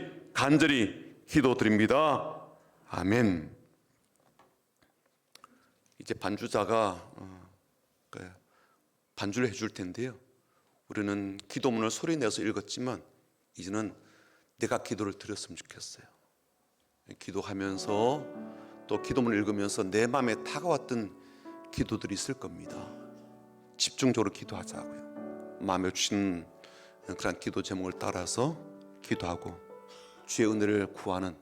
기도드립니다. 아멘. 이제 반주자가 반주를 해줄 텐데요. 우리는 기도문을 소리내서 읽었지만 이제는 내가 기도를 드렸으면 좋겠어요. 기도하면서 또 기도문을 읽으면서 내 마음에 다가왔던 기도들이 있을 겁니다. 집중적으로 기도하자고요. 마음에 주신 그런 기도 제목을 따라서 기도하고 주의 은혜를 구하는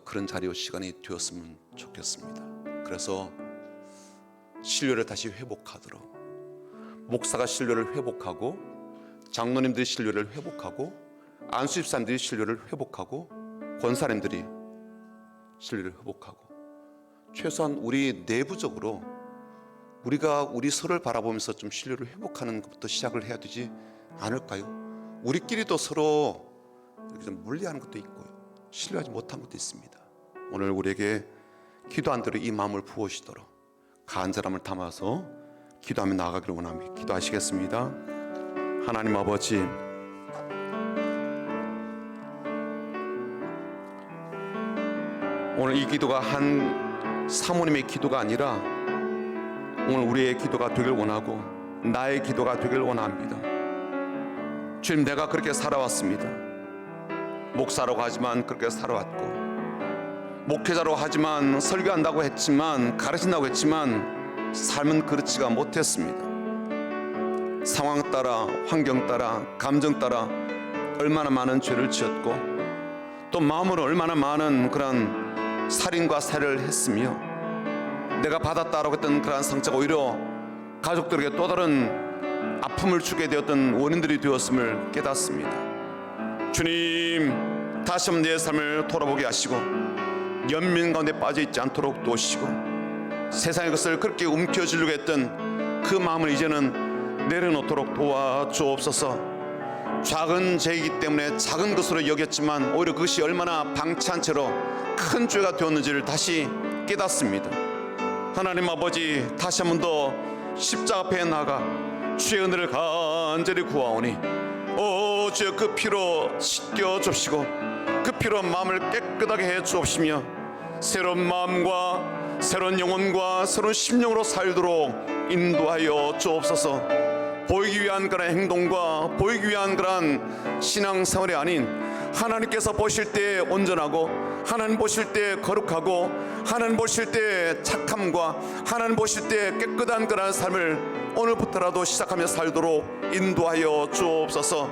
그런 자리와 시간이 되었으면 좋겠습니다. 그래서 신뢰를 다시 회복하도록 목사가 신뢰를 회복하고 장로님들이 신뢰를 회복하고 안수집사님들이 신뢰를 회복하고 권사님들이 신뢰를 회복하고 최소한 우리 내부적으로 우리가 우리 서로를 바라보면서 좀 신뢰를 회복하는 것부터 시작을 해야 되지 않을까요? 우리끼리도 서로 이렇게 좀 물리하는 것도 있고요. 신뢰하지 못한 것도 있습니다. 오늘 우리에게 기도한 대로 이 마음을 부으시도록 간절함을 담아서 기도하며 나아가기를 원합니다. 기도하시겠습니다. 하나님 아버지, 오늘 이 기도가 한 사모님의 기도가 아니라 오늘 우리의 기도가 되길 원하고 나의 기도가 되길 원합니다. 주님, 내가 그렇게 살아왔습니다. 목사라고 하지만 그렇게 살아왔고, 목회자로 하지만 설교한다고 했지만, 가르친다고 했지만 삶은 그렇지가 못했습니다. 상황 따라, 환경 따라, 감정 따라 얼마나 많은 죄를 지었고, 또 마음으로 얼마나 많은 그런 살인과 살해를 했으며, 내가 받았다라고 했던 그러한 상처가 오히려 가족들에게 또 다른 아픔을 주게 되었던 원인들이 되었음을 깨닫습니다. 주님, 다시 한번 내 삶을 돌아보게 하시고 연민 가운데 빠져있지 않도록 도우시고, 세상의 것을 그렇게 움켜쥐려고 했던 그 마음을 이제는 내려놓도록 도와주옵소서. 작은 죄이기 때문에 작은 것으로 여겼지만 오히려 그것이 얼마나 방치한 채로 큰 죄가 되었는지를 다시 깨닫습니다. 하나님 아버지, 다시 한 번 더 십자가 앞에 나가 주의 은혜를 간절히 구하오니 주여 그 피로 씻겨 주시고 그 피로 마음을 깨끗하게 해 주옵시며 새로운 마음과 새로운 영혼과 새로운 심령으로 살도록 인도하여 주옵소서. 보이기 위한 그런 행동과 보이기 위한 그런 신앙생활이 아닌 하나님께서 보실 때 온전하고, 하나님 보실 때 거룩하고, 하나님 보실 때 착함과 하나님 보실 때 깨끗한 그런 삶을 오늘부터라도 시작하며 살도록 인도하여 주옵소서.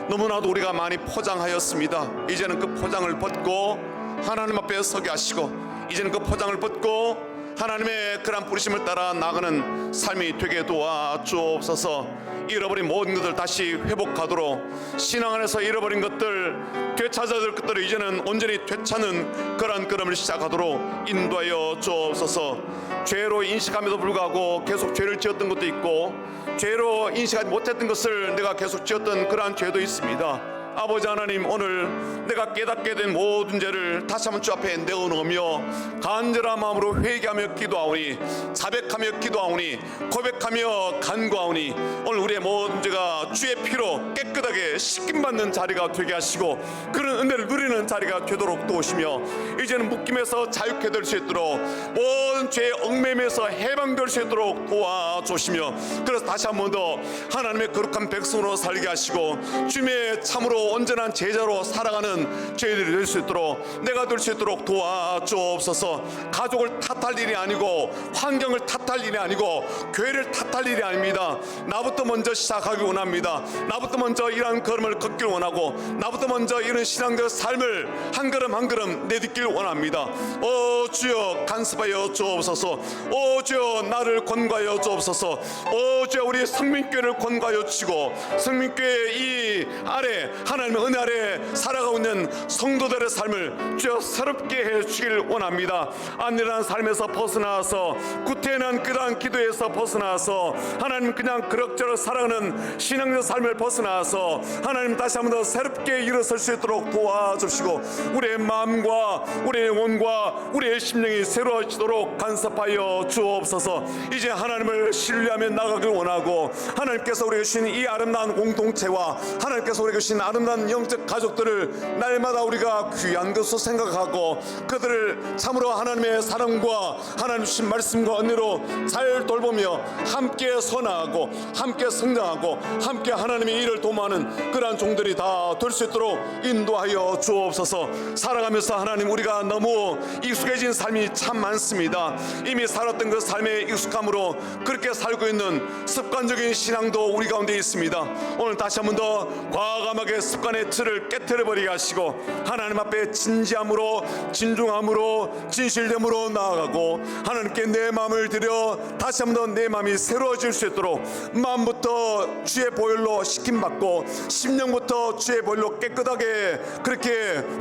너무나도 우리가 많이 포장하였습니다. 이제는 그 포장을 벗고 하나님 앞에 서게 하시고, 이제는 그 포장을 벗고 하나님의 그런 부르심을 따라 나가는 삶이 되게 도와주옵소서. 잃어버린 모든 것들 다시 회복하도록, 신앙 안에서 잃어버린 것들, 되찾아야 될 것들을 이제는 온전히 되찾는 그런 걸음을 시작하도록 인도하여 주옵소서. 죄로 인식함에도 불구하고 계속 죄를 지었던 것도 있고, 죄로 인식하지 못했던 것을 내가 계속 지었던 그러한 죄도 있습니다. 아버지 하나님, 오늘 내가 깨닫게 된 모든 죄를 다시 한번 주 앞에 내어놓으며 간절한 마음으로 회개하며 기도하오니, 자백하며 기도하오니, 고백하며 간구하오니, 오늘 우리의 모든 죄가 주의 피로 깨끗하게 씻김받는 자리가 되게 하시고 그런 은혜를 누리는 자리가 되도록 도우시며, 이제는 묶임에서 자유케 될 수 있도록, 모든 죄의 얽매임에서 해방될 수 있도록 도와주시며, 그래서 다시 한번 더 하나님의 거룩한 백성으로 살게 하시고 주님의 참으로 온전한 제자로 살아가는 저희들이 될 수 있도록, 내가 될 수 있도록 도와주옵소서. 가족을 탓할 일이 아니고, 환경을 탓할 일이 아니고, 교회를 탓할 일이 아닙니다. 나부터 먼저 시작하기 원합니다. 나부터 먼저 이러한 걸음을 걷길 원하고, 나부터 먼저 이런 신앙적 삶을 한 걸음 한 걸음 내딛길 원합니다. 오 주여, 간섭하여 주옵소서. 오 주여, 나를 권고하여 주옵소서. 오 주여, 우리 성민교회를 권고하여 주시고, 성민교회 이 아래 하나님의 은혜 아래 살아가고 있는 성도들의 삶을 주여 새롭게 해주길 원합니다. 안일한 삶에서 벗어나서, 구태난 그러한 기도에서 벗어나서, 하나님 그냥 그럭저럭 살아가는 신앙적 삶을 벗어나서 하나님 다시 한번 더 새롭게 일어설 수 있도록 도와주시고, 우리의 마음과 우리의 영혼과 우리의 심령이 새로워지도록 간섭하여 주옵소서. 이제 하나님을 신뢰하며 나가길 원하고, 하나님께서 우리에게 주신 이 아름다운 공동체와 하나님께서 우리에게 주신 아름다운 영적 가족들을 날마다 우리가 귀한 것으로 생각하고, 그들을 참으로 하나님의 사랑과 하나님 주신 말씀과 은혜로 잘 돌보며 함께 선하고 함께 성장하고 함께 하나님의 일을 도모하는 그러한 종들이 다 될 수 있도록 인도하여 주옵소서. 살아가면서 하나님, 우리가 너무 익숙해진 삶이 참 많습니다. 이미 살았던 그 삶의 익숙함으로 그렇게 살고 있는 습관적인 신앙도 우리 가운데 있습니다. 오늘 다시 한번 더 과감하게 습관의 틀을 깨트려버리게 하시고, 하나님 앞에 진지함으로, 진중함으로, 진실됨으로 나아가고, 하나님께 내 마음을 드려 다시 한번 더 내 마음이 새로워질 수 있도록 마음부터 주의 보혈 보혈로 씻김받고 심령부터 주의 보혈로 깨끗하게 그렇게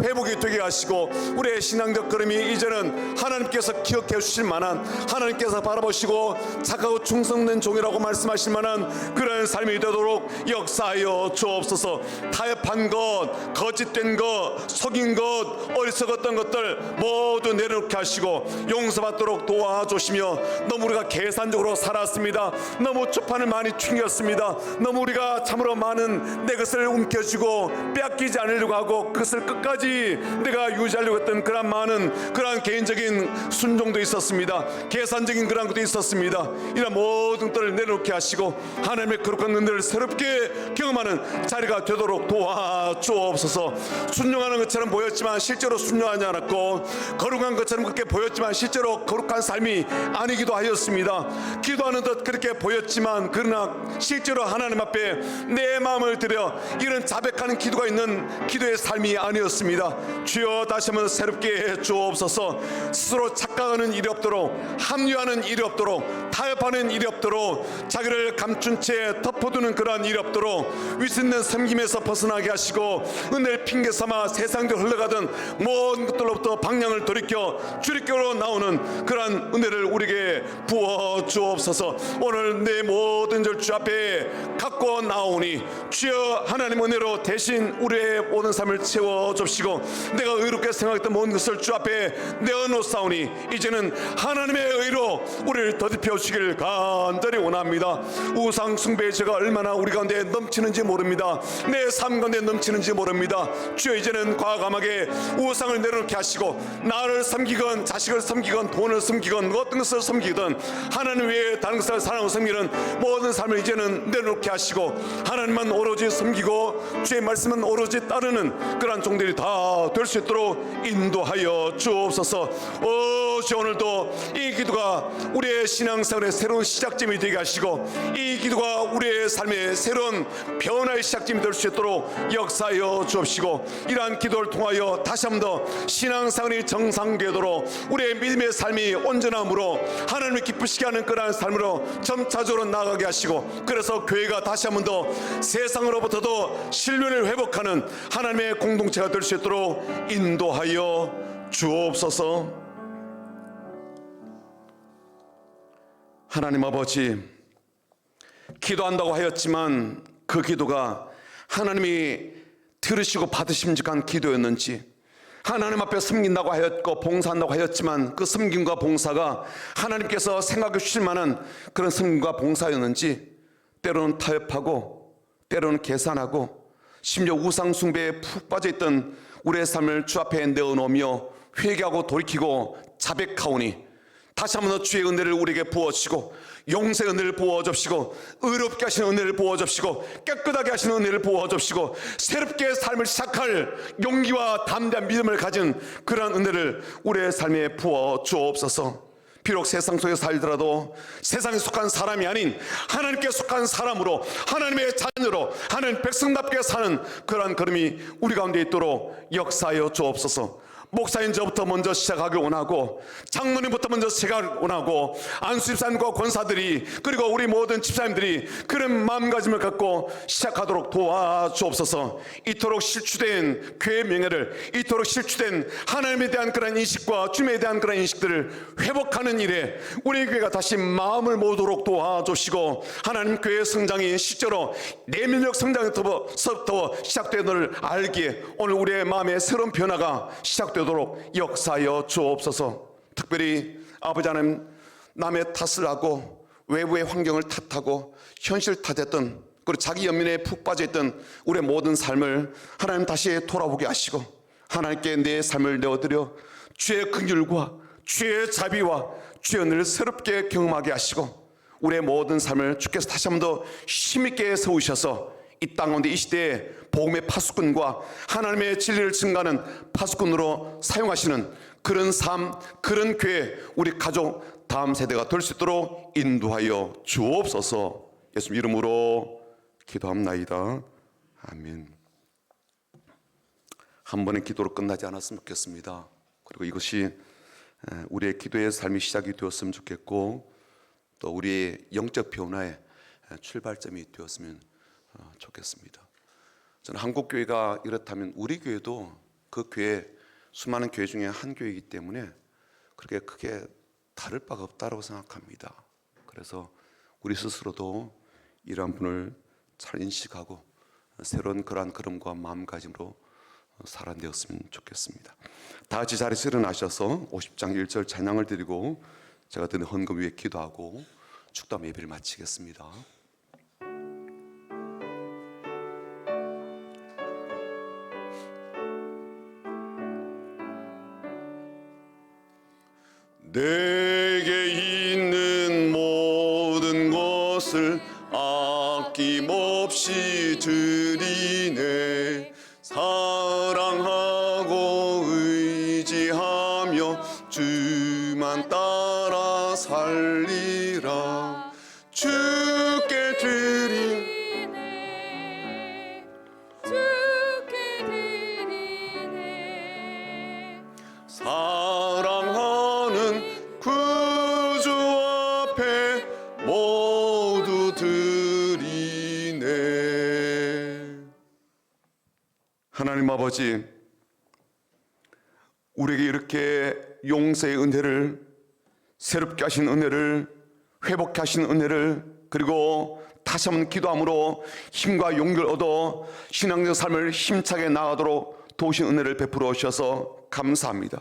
회복이 되게 하시고 우리의 신앙적 걸음이 이제는 하나님께서 기억해 주실 만한, 하나님께서 바라보시고 착하고 충성된 종이라고 말씀하실 만한 그런 삶이 되도록 역사하여 주옵소서. 타협한 것, 거짓된 것, 속인 것, 어리석었던 것들 모두 내려놓게 하시고 용서받도록 도와주시며, 너무 우리가 계산적으로 살았습니다. 너무 초판을 많이 튕겼습니다. 너무 우리가 참으로 많은 내 것을 움켜쥐고 빼앗기지 않으려고 하고 그것을 끝까지 내가 유지하려고 했던 그런 많은 그런 개인적인 순종도 있었습니다. 계산적인 그런 것도 있었습니다. 이런 모든 것들을 내려놓게 하시고 하나님의 거룩한 은혜를 새롭게 경험하는 자리가 되도록 도와주옵소서. 순종하는 것처럼 보였지만 실제로 순종하지 않았고, 거룩한 것처럼 그렇게 보였지만 실제로 거룩한 삶이 아니기도 하였습니다. 기도하는 듯 그렇게 보였지만 그러나 실제로 하나님 앞에 내 마음을 들여 이런 자백하는 기도가 있는 기도의 삶이 아니었습니다. 주여 다시 한번 새롭게 해 주옵소서. 스스로 착각하는 일이 없도록, 합리화하는 일이 없도록, 타협하는 일이 없도록, 자기를 감춘 채 덮어두는 그러한 일이 없도록 위선된 섬김에서 벗어나게 하시고 은혜를 핑계 삼아 세상대로 흘러가던 모든 것들로부터 방향을 돌이켜 주님께로 나오는 그러한 은혜를 우리에게 부어 주옵소서. 오늘 내 모든 절 주 앞에 갖고 나오니 주여 하나님 은혜로 대신 우리의 모든 삶을 채워 줍시고, 내가 의롭게 생각했던 모든 것을 주 앞에 내어놓사오니 이제는 하나님의 의로 우리를 더듬혀 주시길 간절히 원합니다. 우상 숭배의 죄가 얼마나 우리 가운데 넘치는지 모릅니다. 내 삶 가운데 넘치는지 모릅니다. 주여 이제는 과감하게 우상을 내려놓게 하시고 나를 섬기건 자식을 섬기건 돈을 섬기건 어떤 것을 섬기든 하나님 외에 다른 것을 사랑하고 섬기는 모든 삶을 이제는 내려놓게 하시고 하나님만 오로지 섬기고 주의 말씀은 오로지 따르는 그러한 종들이 다 될 수 있도록 인도하여 주옵소서. 주여 오늘도 이 기도가 우리의 신앙생활의 새로운 시작점이 되게 하시고 이 기도가 우리의 삶의 새로운 변화의 시작점이 될 수 있도록 역사하여 주옵시고, 이러한 기도를 통하여 다시 한 번 더 신앙생활이 정상되도록 우리의 믿음의 삶이 온전함으로 하나님을 기쁘시게 하는 그러한 삶으로 점차적으로 나아가게 하시고, 그래서 교회가 다시 한 번 더 세상으로부터도 신뢰를 회복하는 하나님의 공동체가 될 수 있도록 인도하여 주옵소서. 하나님 아버지, 기도한다고 하였지만 그 기도가 하나님이 들으시고 받으심직한 기도였는지, 하나님 앞에 섬긴다고 하였고 봉사한다고 하였지만 그 섬김과 봉사가 하나님께서 생각해 주실 만한 그런 섬김과 봉사였는지, 때로는 타협하고 때로는 계산하고 심지어 우상 숭배에 푹 빠져있던 우리의 삶을 주 앞에 내어놓으며 회개하고 돌이키고 자백하오니 다시 한번 더 주의 은혜를 우리에게 부어주시고 용서의 은혜를 부어주시고 의롭게 하시는 은혜를 부어주시고 깨끗하게 하시는 은혜를 부어주시고 새롭게 삶을 시작할 용기와 담대한 믿음을 가진 그러한 은혜를 우리의 삶에 부어주옵소서. 비록 세상 속에 살더라도 세상에 속한 사람이 아닌 하나님께 속한 사람으로, 하나님의 자녀로, 하나님 백성답게 사는 그러한 걸음이 우리 가운데 있도록 역사하여 주옵소서. 목사인 저부터 먼저 시작하길 원하고, 장로님부터 먼저 시작하길 원하고, 안수집사님과 권사들이 그리고 우리 모든 집사님들이 그런 마음가짐을 갖고 시작하도록 도와주옵소서. 이토록 실추된 교회의 명예를, 이토록 실추된 하나님에 대한 그런 인식과 주님에 대한 그런 인식들을 회복하는 일에 우리 교회가 다시 마음을 모으도록 도와주시고, 하나님 교회의 성장이 실제로 내면적 성장부터 시작되는 걸 알기에 오늘 우리의 마음에 새로운 변화가 시작되도록 역사하여 주옵소서. 특별히 아버지 하나님, 남의 탓을 하고 외부의 환경을 탓하고 현실 탓했던, 그리고 자기 연민에 푹 빠져있던 우리의 모든 삶을 하나님 다시 돌아보게 하시고 하나님께 내 삶을 내어드려 주의 긍휼과 주의 자비와 주의 은혜를 새롭게 경험하게 하시고 우리의 모든 삶을 주께서 다시 한 번 더 힘있게 세우셔서 이 땅 가운데 이 시대에 복음의 파수꾼과 하나님의 진리를 증가하는 파수꾼으로 사용하시는 그런 삶, 그런 교회, 우리 가족 다음 세대가 될 수 있도록 인도하여 주옵소서. 예수님 이름으로 기도합나이다. 아멘. 한 번의 기도로 끝나지 않았으면 좋겠습니다. 그리고 이것이 우리의 기도의 삶이 시작이 되었으면 좋겠고, 또 우리의 영적 변화의 출발점이 되었으면 좋겠습니다. 저는 한국 교회가 이렇다면 우리 교회도 그 교회 수많은 교회 중에 한 교회이기 때문에 그렇게 크게 다를 바가 없다고 생각합니다. 그래서 우리 스스로도 이러한 분을 잘 인식하고 새로운 그러한 걸음과 마음가짐으로 살아내었으면 좋겠습니다. 다 같이 자리에서 일어나셔서 50장 1절 찬양을 드리고 제가 드린 헌금 위에 기도하고 축도함 예배를 마치겠습니다. 내게 있는 모든 것을 아낌없이 드리네. 사랑하고 의지하며 주만 따라 살리라. 주께 드리네. 주께 드리네. 사랑하는 구주 앞에 모두 드리네. 하나님 아버지, 우리에게 이렇게 용서의 은혜를, 새롭게 하신 은혜를, 회복케 하신 은혜를, 그리고 다시 한번 기도함으로 힘과 용기를 얻어 신앙적 삶을 힘차게 나아가도록 도우신 은혜를 베풀어 주셔서 감사합니다.